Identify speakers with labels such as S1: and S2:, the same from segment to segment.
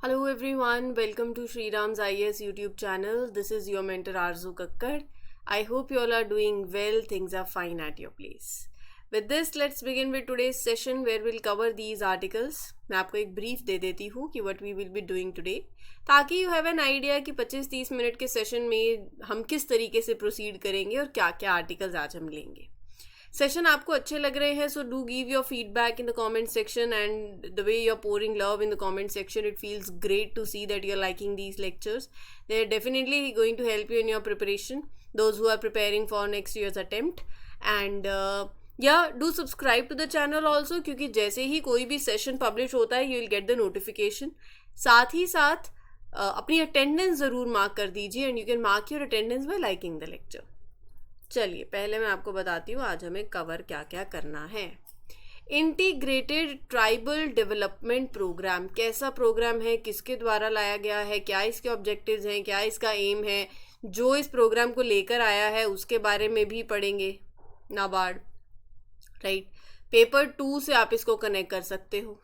S1: Hello everyone, welcome to Sri Ram's IAS YouTube channel. This is your mentor Arzu Kakkar. I hope you all are doing well, things are fine at your place. With this, let's begin with today's session where we'll cover these articles. मैं आपको एक brief दे देती हूँ कि what we will be doing today, ताकि you have an idea कि 25-30 minute के session में हम किस तरीके से प्रोसीड करेंगे और क्या क्या आर्टिकल्स आज हम लेंगे. सेशन आपको अच्छे लग रहे हैं so do give your feedback in the comment section and the way you are pouring love in the comment section it feels great to see that you are liking these lectures. They are definitely going to help you in your preparation, those who are preparing for next year's attempt. And do subscribe to the channel also, क्योंकि जैसे ही कोई भी session publish होता है you will get the notification. साथ ही साथ अपनी अटेंडेंस ज़रूर मार्क कर दीजिए and you can mark your attendance bye liking the lecture. चलिए पहले मैं आपको बताती हूँ आज हमें कवर क्या क्या करना है. इंटीग्रेटेड ट्राइबल डेवलपमेंट प्रोग्राम कैसा प्रोग्राम है, किसके द्वारा लाया गया है, क्या इसके ऑब्जेक्टिव्स हैं, क्या इसका एम है, जो इस प्रोग्राम को लेकर आया है उसके बारे में भी पढ़ेंगे. नाबार्ड राइट, पेपर 2 से आप इसको कनेक्ट कर सकते हो.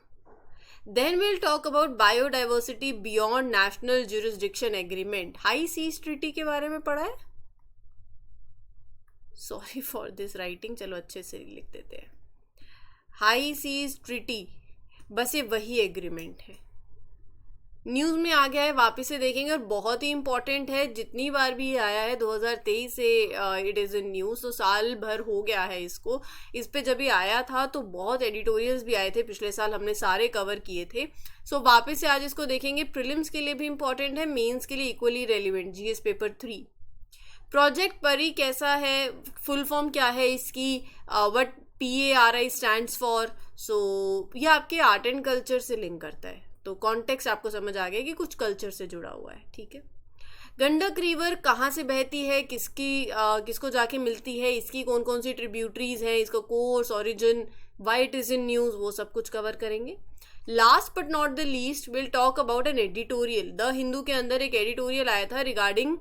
S1: Then will talk about biodiversity beyond national jurisdiction agreement. High seas treaty के बारे में पढ़ा है. सॉरी फॉर दिस राइटिंग, चलो अच्छे से लिख देते हैं. हाई सीज ट्रीटी, बस ये वही एग्रीमेंट है. न्यूज़ में आ गया है, वापस से देखेंगे और बहुत ही इंपॉर्टेंट है. जितनी बार भी आया है 2023 से इट इज़ इन न्यूज़, तो साल भर हो गया है इसको. इस पे जब भी आया था तो बहुत एडिटोरियल्स भी आए थे पिछले साल, हमने सारे कवर किए थे. सो वापस से आज इसको देखेंगे. प्रीलिम्स के लिए भी इंपॉर्टेंट है, मेंस के लिए equally relevant. GS paper 3. Project परी कैसा है, फुल फॉर्म क्या है इसकी, व्हाट PARI स्टैंड्स फॉर. सो ये आपके आर्ट एंड कल्चर से लिंक करता है, तो कॉन्टेक्स्ट आपको समझ आ गया कि कुछ कल्चर से जुड़ा हुआ है. ठीक है. गंडक रिवर कहाँ से बहती है, किसको जाके मिलती है, इसकी कौन कौन सी ट्रिब्यूटरीज हैं, इसका course, origin, why it is in news, वो सब कुछ कवर करेंगे. Last but not the least will talk about an editorial. The Hindu के अंदर एक एडिटोरियल आया था regarding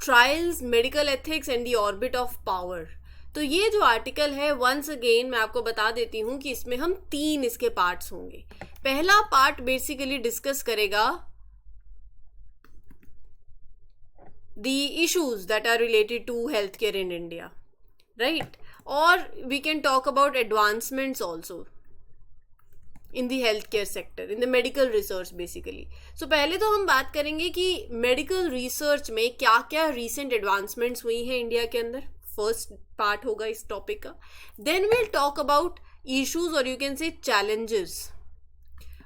S1: trials, medical ethics and the orbit of power. तो ये जो आर्टिकल है, वंस अगेन मैं आपको बता देती हूँ कि इसमें हम 3 इसके पार्ट्स होंगे. पहला पार्ट बेसिकली डिस्कस करेगा the issues that are related to health care in India, right, और we can talk about advancements also in the health care sector, in the medical research basically. So पहले तो हम बात करेंगे कि medical research में क्या क्या रिसेंट एडवांसमेंट्स हुई हैं इंडिया के अंदर. फर्स्ट पार्ट होगा इस टॉपिक का. Then will talk about issues और you can say challenges.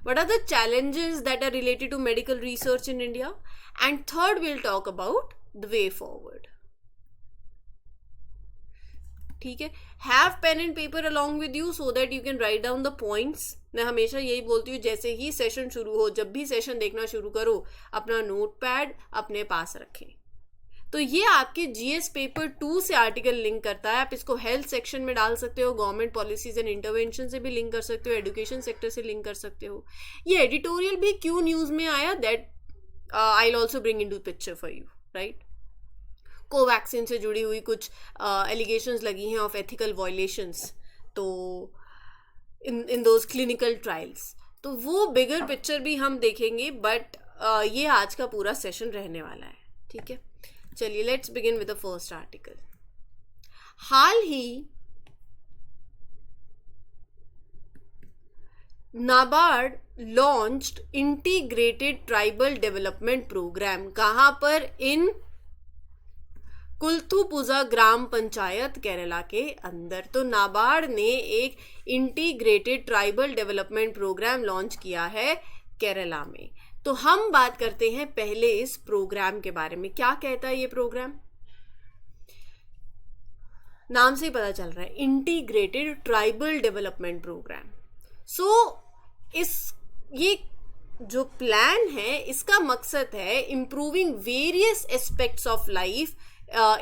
S1: What are the challenges that are related to medical research in India. And third will talk about the way forward. ठीक है. Have pen and paper along with you so that you can write down the points. मैं हमेशा यही बोलती हूँ, जैसे ही session शुरू हो, जब भी सेशन देखना शुरू करो, अपना नोट पैड अपने पास रखें. तो ये आपके जीएस पेपर 2 से आर्टिकल लिंक करता है. आप इसको हेल्थ सेक्शन में डाल सकते हो, गवर्नमेंट पॉलिसीज एंड इंटरवेंशन से भी लिंक कर सकते हो, एजुकेशन सेक्टर से लिंक कर सकते हो. ये एडिटोरियल भी क्यों न्यूज़ में आया, that I will also bring into picture for you, right. Covaxin से जुड़ी हुई कुछ एलिगेशंस लगी हैं ऑफ एथिकल वायलेशंस, तो इन दोज क्लिनिकल ट्रायल्स. तो वो बिगर पिक्चर भी हम देखेंगे, बट ये आज का पूरा सेशन रहने वाला है. ठीक है. चलिए let's begin with the first article. हाल ही NABARD launched integrated tribal development program. कहाँ पर? इन कुल्थुपुजा ग्राम पंचायत केरला के अंदर. तो नाबार्ड ने एक integrated tribal development program launch किया है केरला में. तो हम बात करते हैं पहले इस प्रोग्राम के बारे में. क्या कहता है ये प्रोग्राम? नाम से ही पता चल रहा है, इंटीग्रेटेड ट्राइबल डेवलपमेंट प्रोग्राम. सो ये जो प्लान है, इसका मकसद है improving various aspects of life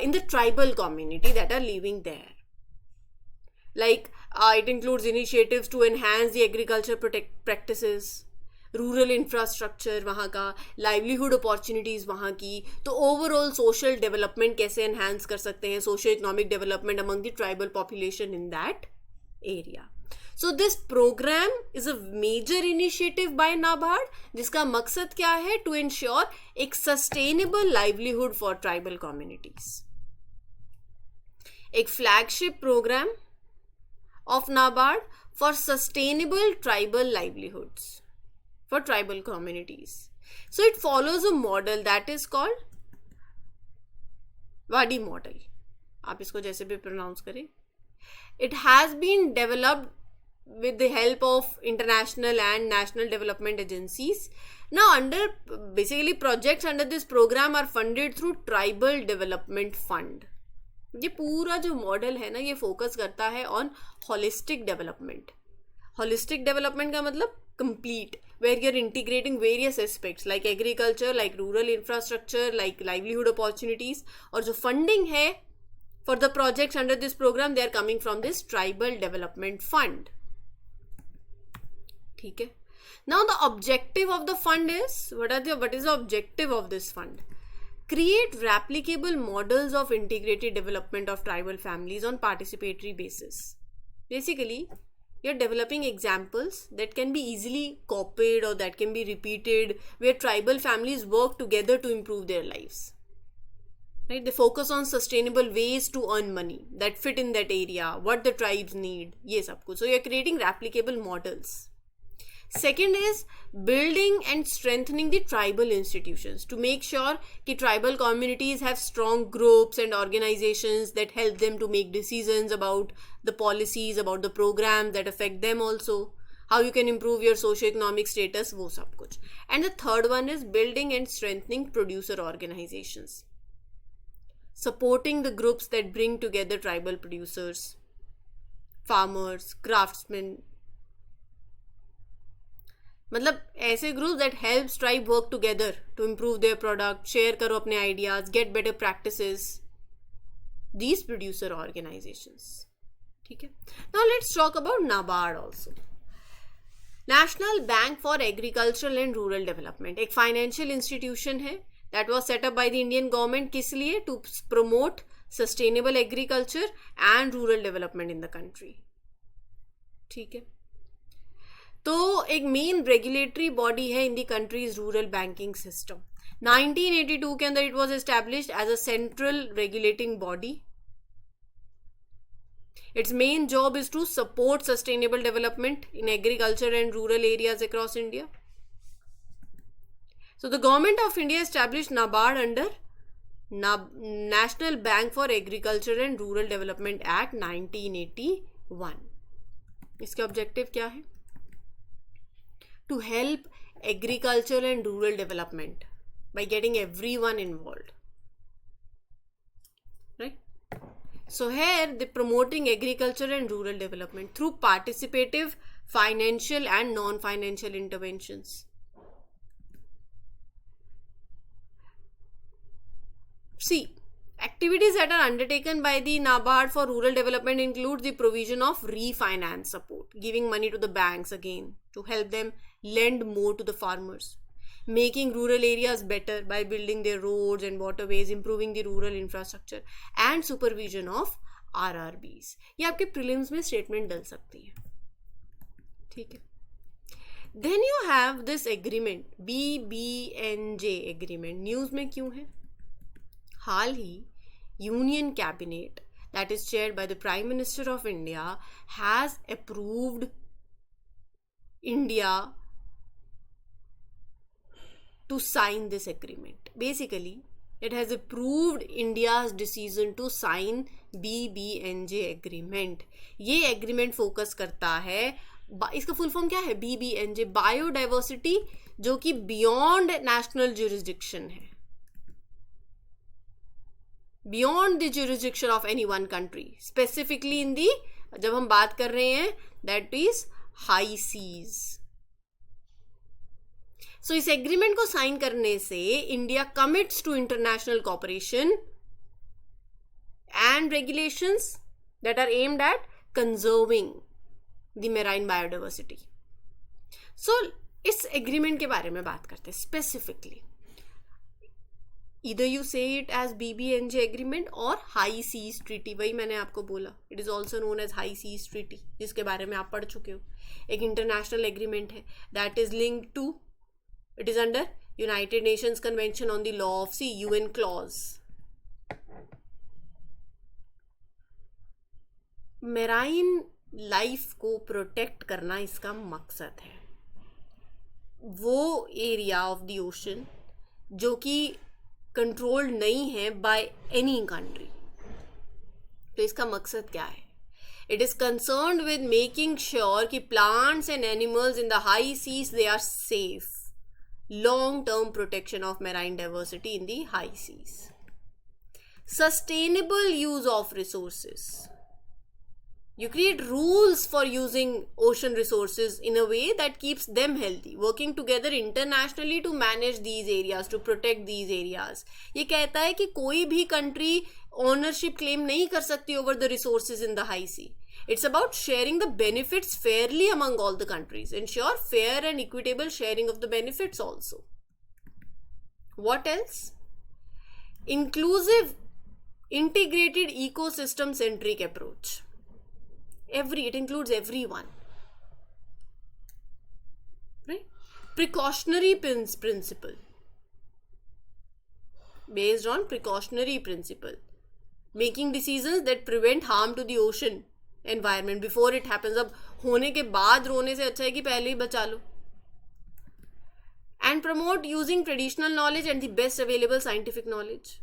S1: in the tribal community that are living there. Like it includes initiatives to enhance the agriculture practices, rural infrastructure वहाँ का, लाइवलीहुड अपॉर्चुनिटीज़ वहाँ की. तो ओवरऑल सोशल डेवलपमेंट कैसे एनहांस कर सकते हैं, socio economic development among the tribal population in that area. So this program is a major initiative by NABARD, जिसका मकसद क्या है? टू इंश्योर एक sustainable livelihood for tribal communities. एक flagship program of NABARD for sustainable tribal livelihoods for tribal communities. So it follows a model that is called WADI model. आप इसको जैसे भी pronounce करें. It has been developed with the help of international and national development agencies. Now basically projects under this program are funded through Tribal Development Fund. ये पूरा जो model है ना, ये फोकस करता है on holistic development. Holistic development का मतलब complete, where you are integrating various aspects like agriculture, like rural infrastructure, like livelihood opportunities. और जो फंडिंग है for the projects under this program, they are coming from this tribal development fund. ठीक है. Now the objective of the fund is, what is the objective of this fund? Create replicable models of integrated development of tribal families on participatory basis. Basically, you're developing examples that can be easily copied or that can be repeated, where tribal families work together to improve their lives. Right? They focus on sustainable ways to earn money that fit in that area, what the tribes need. Ye sab kuch. So you're creating replicable models. Second is building and strengthening the tribal institutions to make sure that tribal communities have strong groups and organizations that help them to make decisions about the policies, about the programs that affect them also, how you can improve your socio-economic status, wo sab kuch. And the third one is building and strengthening producer organizations, supporting the groups that bring together tribal producers, farmers, craftsmen, मतलब ऐसे group that helps tribe work together to improve their product, share करो अपने ideas, get better practices, these producer organizations. ठीक है. Now let's talk about NABARD also. National bank for agricultural and rural development एक financial institution है that was set up by the Indian government. किस लिए? To promote sustainable agriculture and rural development in the country. ठीक है. तो एक main regulatory body है इन the countries rural banking system. 1982 के अंदर it was established as a central regulating body. Its main job is to support sustainable development in agriculture and rural areas across India. So the government of India established NABARD under national bank for agriculture and rural development act 1981. इसके objective क्या है? To help agriculture and rural development by getting everyone involved. Right? So here they're promoting agriculture and rural development through participative financial and non-financial interventions. See, activities that are undertaken by the NABARD for rural development include the provision of refinance support, giving money to the banks again to help them lend more to the farmers, making rural areas better by building their roads and waterways, improving the rural infrastructure, and supervision of RRBs. ये आपके prelims में statement डल सकती है. ठीक है. Then you have this agreement, BBNJ agreement. News में क्यों है? हाल ही union cabinet that is chaired by the Prime Minister of India has approved India to sign this agreement. Basically, it has approved India's decision to sign BBNJ agreement. ये agreement focus करता है, इसका full form क्या है? BBNJ, biodiversity, जो कि beyond national jurisdiction है, beyond the jurisdiction of any one country, specifically in the, जब हम बात कर रहे हैं, that is high seas. So इस एग्रीमेंट को साइन करने से India commits to international cooperation and regulations that are aimed at conserving the marine biodiversity. So इस एग्रीमेंट के बारे में बात करते हैं specifically. either you say it as BBNJ agreement or High Seas Treaty. वही मैंने आपको बोला, it is also known as High Seas Treaty, जिसके बारे में आप पढ़ चुके हो. एक इंटरनेशनल एग्रीमेंट है that is linked to, it is under United Nations Convention on the Law of Sea, UN clause. Marine life को प्रोटेक्ट करना इसका मकसद है. वो एरिया ऑफ द ओशन जो कि कंट्रोल्ड नहीं है बाय एनी कंट्री. तो इसका मकसद क्या है? It is concerned with making sure कि plants and animals in the high seas they are safe. Long term protection of marine diversity in the high seas. Sustainable use of resources. You create rules for using ocean resources in a way that keeps them healthy, working together internationally to manage these areas, to protect these areas. ये कहता है कि कोई भी country ownership claim नहीं कर सकती over the resources in the high sea. It's about sharing the benefits fairly among all the countries. Ensure fair and equitable sharing of the benefits also. What else? Inclusive, integrated ecosystem-centric approach. It includes everyone, right? Precautionary principle, based on precautionary principle, making decisions that prevent harm to the ocean environment before it happens. अब होने के बाद रोने से अच्छा है कि पहले ही बचा लो. And promote using traditional knowledge and the best available scientific knowledge.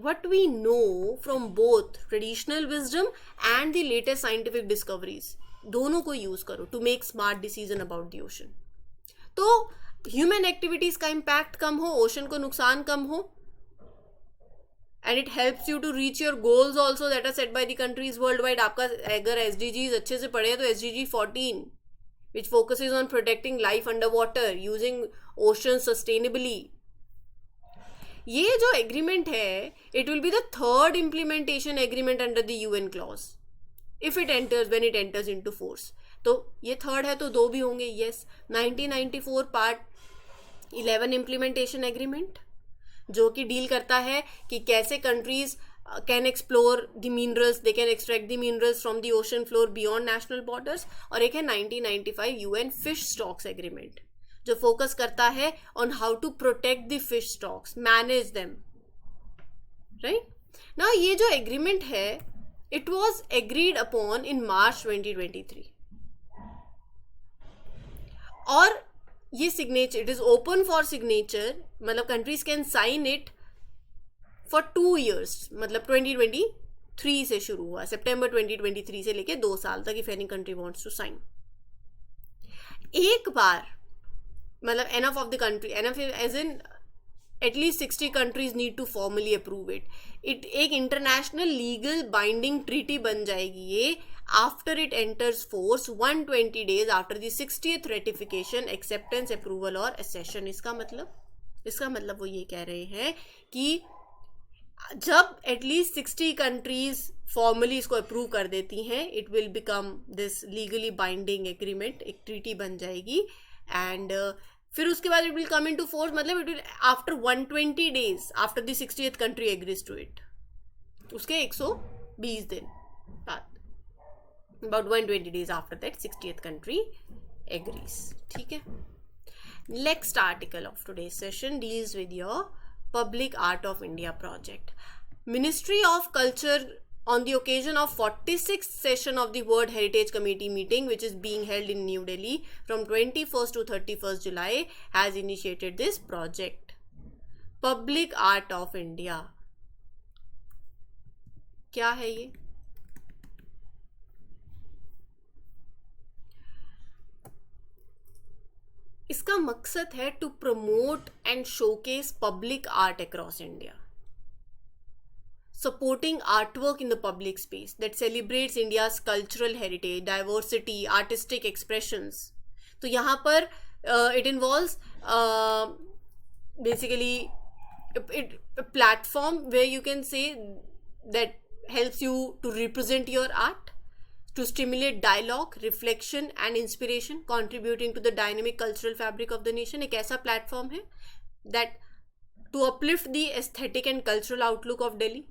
S1: What we know from both traditional wisdom and the latest scientific discoveries, दोनों को यूज करो to make smart decision about the ocean. तो human activities का impact कम हो, ocean को नुकसान कम हो, and it helps you to reach your goals also that are set by the countries worldwide. आपका अगर SDGs अच्छे से पढ़े तो SDG 14 which focuses on protecting life underwater, using oceans sustainably. ये जो एग्रीमेंट है, it will be the third implementation agreement under the UN clause if it enters, when it enters into force. तो ये third है तो दो भी होंगे. यस, 1994 पार्ट 11 इम्प्लीमेंटेशन एग्रीमेंट जो कि डील करता है कि कैसे countries can explore the minerals, they can extract the minerals from the ocean floor beyond national borders. और एक है 1995 यूएन फिश स्टॉक्स एग्रीमेंट जो फोकस करता है on how to protect the fish stocks, manage them, right. Now ये जो agreement है, it was agreed upon in March 2023 और ये signature, it is open for signature, मतलब countries can sign it for 2 years. मतलब 2023 से शुरू हुआ, सितंबर 2023 से लेके 2 साल तक, if any country wants to sign. एक बार मतलब enough of the country, enough as in at least 60 countries need to formally approve it. एक इंटरनेशनल लीगल बाइंडिंग ट्रीटी बन जाएगी ये after it enters force 120 days after the 60th ratification, acceptance, approval और accession. इसका मतलब वो ये कह रहे हैं कि जब एटलीस्ट 60 कंट्रीज फॉर्मली इसको अप्रूव कर देती हैं, it will become this legally binding agreement, एक ट्रीटी बन जाएगी. एंड फिर उसके बाद it will come into force, मतलब it will after 120 days after the 60th country agrees to it. उसके 120 दिन बाद, about 120 days after that 60th country agrees. ठीक है. Next article of today's session deals with your Public Art of India project. Ministry of Culture, on the occasion of 46th session of the World Heritage Committee meeting, which is being held in New Delhi from 21st to 31st July, has initiated this project. Public Art of India. क्या है ये? इसका मकसद है to promote and showcase public art across India, supporting artwork in the public space that celebrates India's cultural heritage, diversity, artistic expressions. तो यहाँ पर it involves basically a platform where you can say that helps you to represent your art, to stimulate dialogue, reflection and inspiration, contributing to the dynamic cultural fabric of the nation. एक ऐसा platform है that to uplift the aesthetic and cultural outlook of Delhi.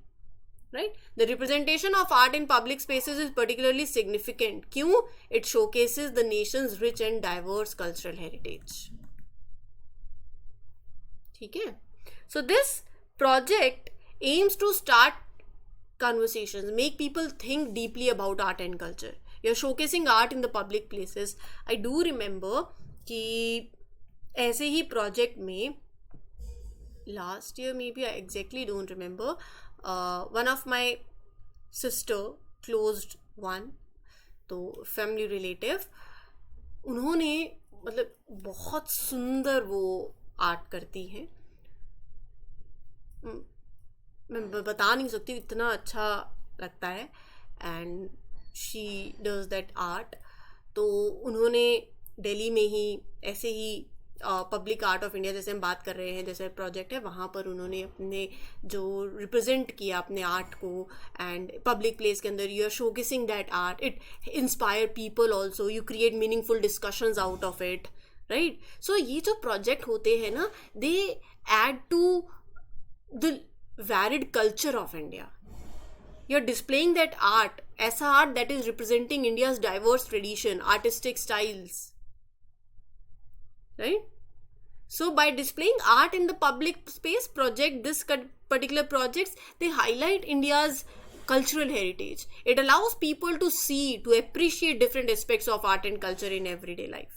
S1: Right? The representation of art in public spaces is particularly significant. क्यों? It showcases the nation's rich and diverse cultural heritage. ठीक है? So this project aims to start conversations, make people think deeply about art and culture. You're showcasing art in the public places. I do remember कि ऐसे ही project में last year, maybe, I exactly don't remember, one of my sister, closed one, तो family relative, उन्होंने मतलब बहुत सुंदर वो art करती हैं. मैं बता नहीं सकती, इतना अच्छा लगता है. And she does that art. तो उन्होंने दिल्ली में ही ऐसे ही पब्लिक आर्ट ऑफ इंडिया, जैसे हम बात कर रहे हैं, जैसे प्रोजेक्ट है, वहाँ पर उन्होंने अपने जो रिप्रेजेंट किया अपने आर्ट को, एंड पब्लिक प्लेस के अंदर you are showcasing that art. It inspire people also, you create meaningful discussions out of it. Right? So ये जो प्रोजेक्ट होते हैं ना, they add to the varied culture of India. You're displaying that art, ऐसा art that is representing India's diverse tradition, artistic styles. Right? So by displaying art in the public space project, this particular projects, they highlight India's cultural heritage. It allows people to see, to appreciate different aspects of art and culture in everyday life.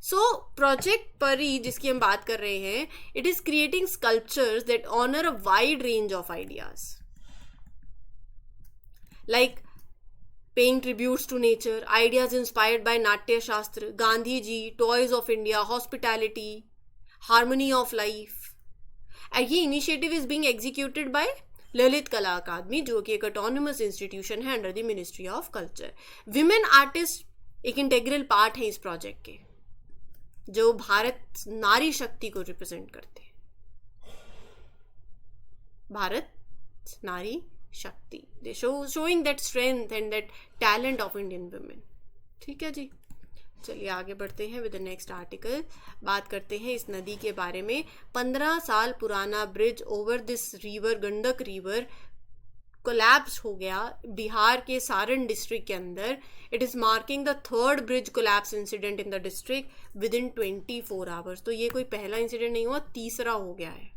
S1: So project PARI जिसकी हम बात कर रहे हैं, it is creating sculptures that honour a wide range of ideas, like paying tributes to nature, ideas inspired by Natya Shastra, Gandhi ji, toys of India, hospitality, harmony of life. And ये initiative is being executed by Lalit Kala Akademi, जो कि एक autonomous institution है under the ministry of culture. Women artist एक integral part है इस project के, जो भारत नारी शक्ति को रिप्रेजेंट करते हैं. भारत नारी शक्ति, they showing that strength and that talent of Indian women. ठीक है जी, चलिए आगे बढ़ते हैं विद द नेक्स्ट आर्टिकल. बात करते हैं इस नदी के बारे में. 15 साल पुराना bridge over this river, Gandak river, collapse हो गया बिहार के सारण डिस्ट्रिक्ट के अंदर. It is marking the third bridge collapse incident in the district with in 24 hours. तो ये कोई पहला इंसिडेंट नहीं हुआ, तीसरा हो गया है.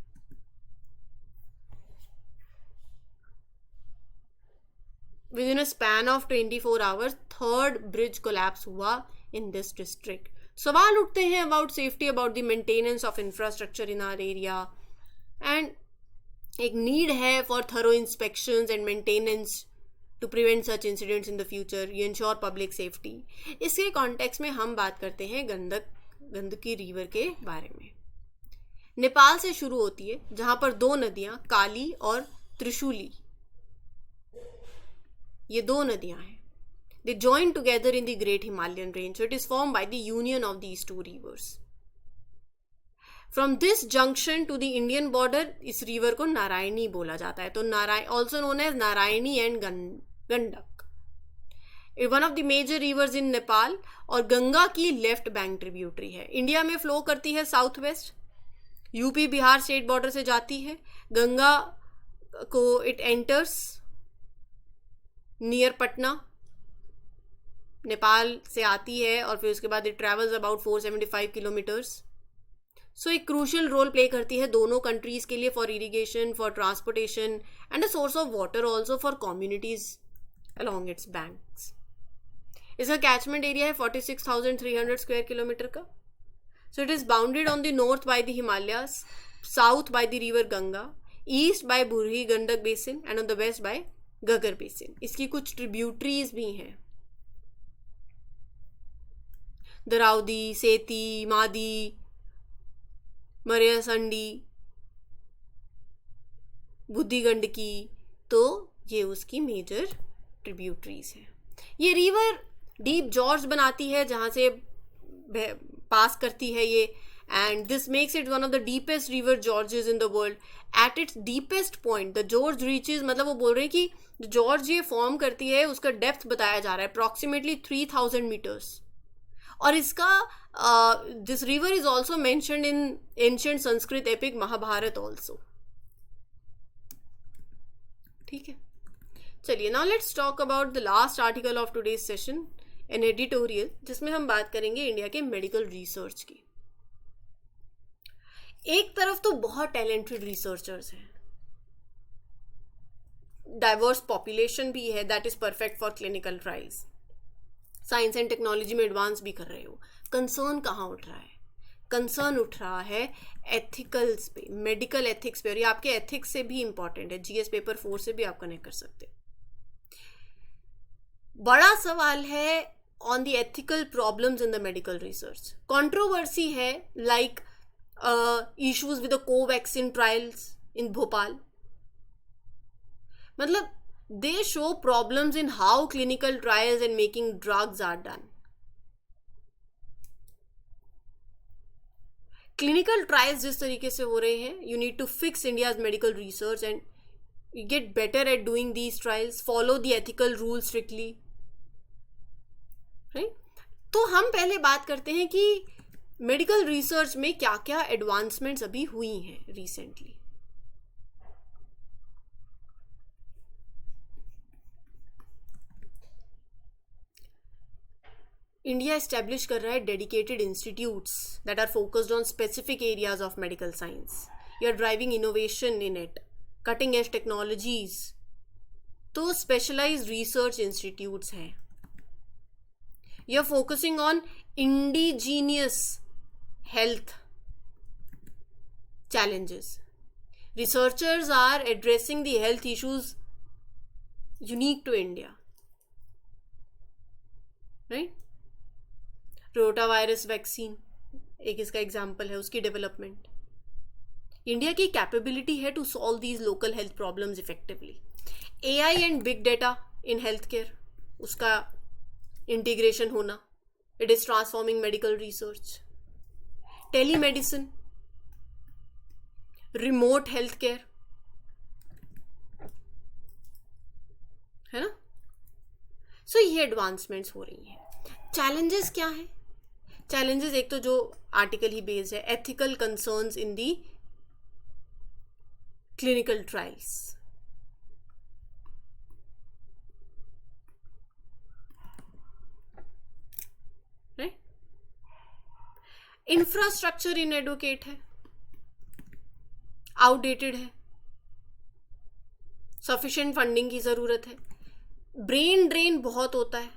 S1: Within a span of 24 hours third bridge collapse हुआ इन दिस डिस्ट्रिक्ट. सवाल उठते हैं about safety, about the maintenance of infrastructure in our area, and एक नीड है for thorough inspections and maintenance to prevent such incidents in the future, you ensure public safety. इसके context में हम बात करते हैं गंडकी रिवर के बारे में. नेपाल से शुरू होती है, जहां पर दो नदियां, काली और त्रिशूली, ये दो नदियां हैं. They join together in the great Himalayan range. So it is form by the union of these two rivers. From this junction to the Indian border, इस रिवर को नारायणी बोला जाता है. तो also known as Narayani and Gandak, one of the major rivers in Nepal, और गंगा की left bank tributary है. India में फ्लो करती है south west, UP Bihar state border से जाती है. गंगा को it enters near Patna, Nepal से आती है, और फिर उसके बाद इट ट्रेवल्स अबाउट 475 किलोमीटर्स. सो एक क्रूशियल रोल प्ले करती है दोनों कंट्रीज के लिए, for irrigation, for transportation, and a source of water also for communities along its banks. इसका कैचमेंट एरिया है 46,300 स्क्वायर किलोमीटर का. So it is bounded on the north by the Himalayas, south by the river Ganga, east by Burhi Gandak basin, and on the west by Ghaghar basin. इसकी कुछ tributaries भी हैं, दराउदी, सेती, मादी, मरियासंडी, बुद्धि गंडकी. तो ये उसकी मेजर ट्रिब्यूटरीज हैं. ये रिवर डीप जॉर्ज बनाती है जहाँ से पास करती है ये, and this makes it one of the deepest river George's in the world. At its deepest point the George reaches, मतलब वो बोल रहे हैं कि जो जॉर्ज ये फॉर्म करती है उसका डेप्थ बताया जा रहा है अप्रॉक्सीमेटली 3000 मीटर्स, और इसका this river is also mentioned in ancient Sanskrit epic Mahabharata also. ठीक है, चलिए now let's talk about the last article of today's session, an editorial, जिसमें हम बात करेंगे इंडिया के मेडिकल रिसर्च की. एक तरफ तो बहुत टैलेंटेड रिसर्चर्स हैं, डाइवर्स पॉपुलेशन भी है that is perfect for clinical trials, science and technology में एडवांस भी कर रहे हो. कंसर्न कहाँ उठ रहा है? कंसर्न उठ रहा है एथिकल्स पे, मेडिकल एथिक्स पे, और ये आपके एथिक्स से भी इंपॉर्टेंट है. जीएस पेपर 4 से भी आप कनेक्ट कर सकते हैं. बड़ा सवाल है on the ethical problems in the medical research. Controversy है like issues with the Covaxin trials in Bhopal. मतलब they show problems in how clinical trials and making drugs are done. Clinical trials जिस तरीके से हो रहे हैं, you need to fix India's medical research and get better at doing these trials, follow the ethical rules strictly, right? तो हम पहले बात करते हैं कि मेडिकल रिसर्च में क्या क्या एडवांसमेंट्स अभी हुई हैं रिसेंटली. इंडिया एस्टेब्लिश कर रहा है dedicated institutes that are focused on specific areas of medical science. You are driving innovation in it, cutting edge technologies. तो स्पेशलाइज्ड रिसर्च इंस्टीट्यूट्स हैं. You are focusing on indigenous health challenges. Researchers are addressing the health issues unique to India, right? Rotavirus vaccine एक इसका example है, उसकी development. India की capability है to solve these local health problems effectively. AI and big data in health care, उसका integration होना, it is transforming medical research. Telemedicine, remote health care, है ना. सो ये एडवांसमेंट्स हो रही हैं. चैलेंजेस क्या है? चैलेंजेस एक तो जो आर्टिकल ही बेस्ड है, ethical concerns in the clinical trials. Right. Infrastructure inadequate है, आउटडेटेड है, सफिशिएंट फंडिंग की जरूरत है. ब्रेन ड्रेन बहुत होता है,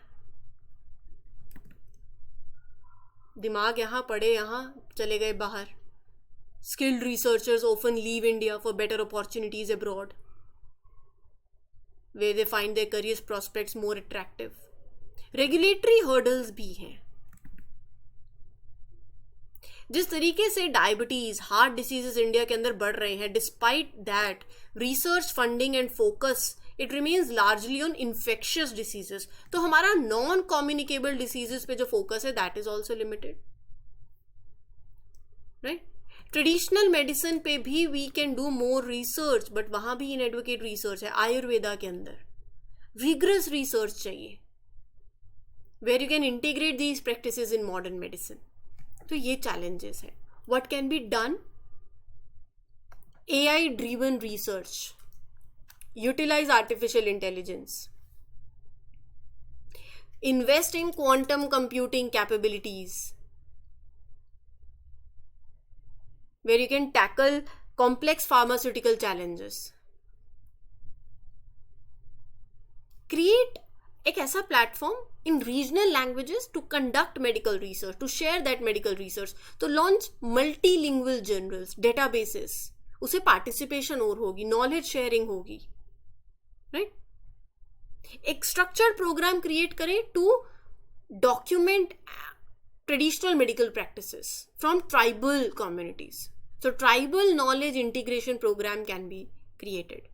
S1: दिमाग यहाँ पढ़े यहाँ चले गए बाहर. Skilled researchers often leave India for better opportunities abroad, where they find their career prospects more attractive. Regulatory hurdles भी हैं. जिस तरीके से डायबिटीज, हार्ट डिसीजेस इंडिया के अंदर बढ़ रहे हैं, despite that research funding and focus it remains largely on infectious diseases. तो हमारा नॉन कम्युनिकेबल डिसीजेस पे जो फोकस है that is also limited, right. Traditional medicine पे भी we can do more research, but वहां भी इनएडवोकेट रिसर्च है. आयुर्वेदा के अंदर विग्रस रिसर्च चाहिए, where you can integrate these practices in modern medicine. तो ये चैलेंजेस है. What can be done? AI driven research, utilize artificial intelligence, invest in quantum computing capabilities, where you can tackle complex pharmaceutical challenges. Create एक ऐसा platform in regional languages to conduct medical research, to share that medical research. तो launch multilingual journals, databases, उसे participation और होगी, knowledge sharing होगी, right. एक structured program create करें to document traditional medical practices from tribal communities. So tribal knowledge integration program can be created.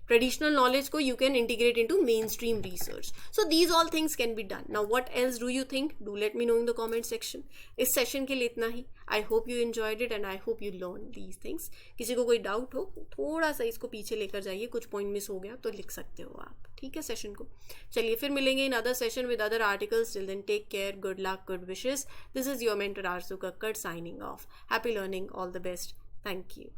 S1: Traditional knowledge को you can integrate into main stream research. So these all things can be done. Now what else do you think? Do let me know in the comment section. इस session के लिए इतना ही. I hope you enjoyed it and I hope you learn these things. किसी को कोई doubt हो, थोड़ा सा इसको पीछे लेकर जाइए, कुछ पॉइंट मिस हो गया तो लिख सकते हो आप. ठीक है सेशन को. चलिए फिर मिलेंगे in other session with other articles. Till then take care, good luck, good wishes. This is your mentor Arzoo Kakkar signing off. Happy learning, all the best. Thank you.